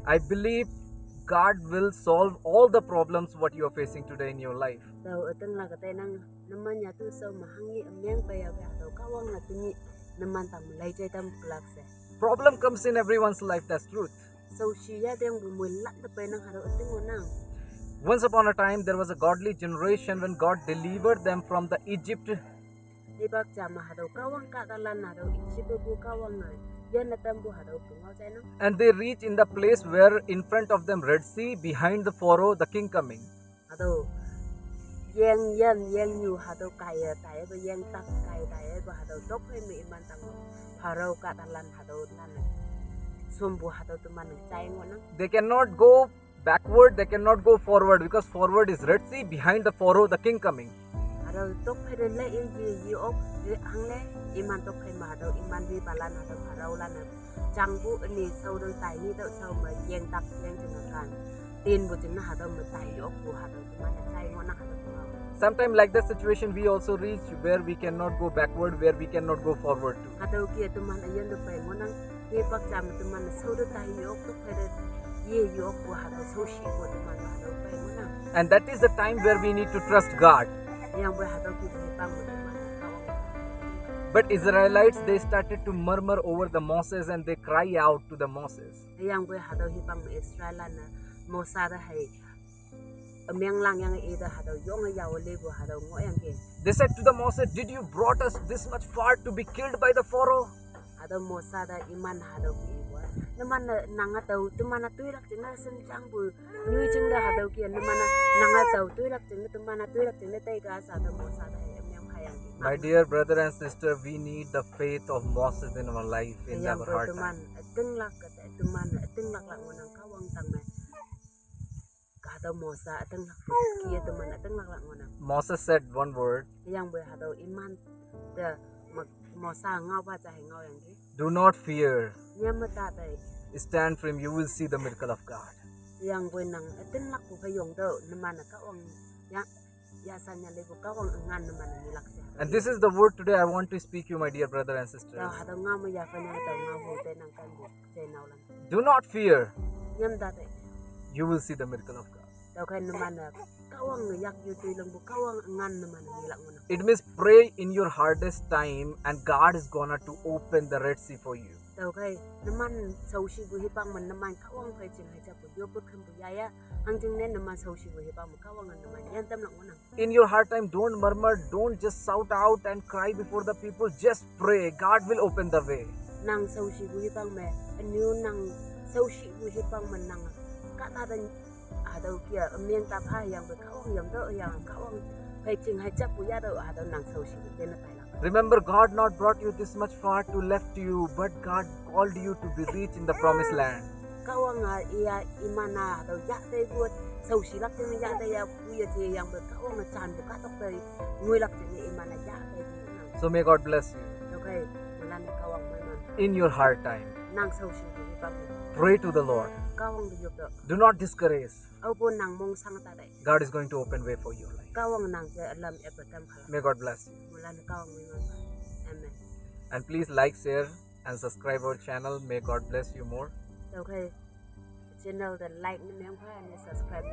I believe God will solve all the problems what you are facing today in your life. Problem comes in everyone's life, that's truth. Once upon a time, there was a godly generation when God delivered them from the Egypt. And they reach in the place where in front of them Red Sea, behind the Pharaoh, the king coming. They cannot go backward, they cannot go forward, because forward is Red Sea, behind the Pharaoh, the king coming. Sometimes like that situation we also reach where we cannot go backward, where we cannot go forward to. And that is the time where we need to trust God. But Israelites, they started to murmur over the Moses and they cry out to the Moses. They said to the Moses, did you brought us this much far to be killed by the Pharaoh? My dear brother and sister, we need the faith of Moses in our life, in our heart. Moses said one word. Do not fear. Stand firm, you will see the miracle of God. And this is the word today I want to speak to you, my dear brother and sister. Do not fear. You will see the miracle of God. It means pray in your hardest time and God is gonna to open the Red Sea for you. In your hard time, don't murmur, don't just shout out and cry before the people. Just pray. God will open the way. Remember, God not brought you this much far to left you, but God called you to be rich in the promised land. So may God bless you. In your hard time, pray to the Lord. Do not discourage. God is going to open way for your life. May God bless you. Amen. And please like, share and subscribe our channel. May God bless you more. Channel like and subscribe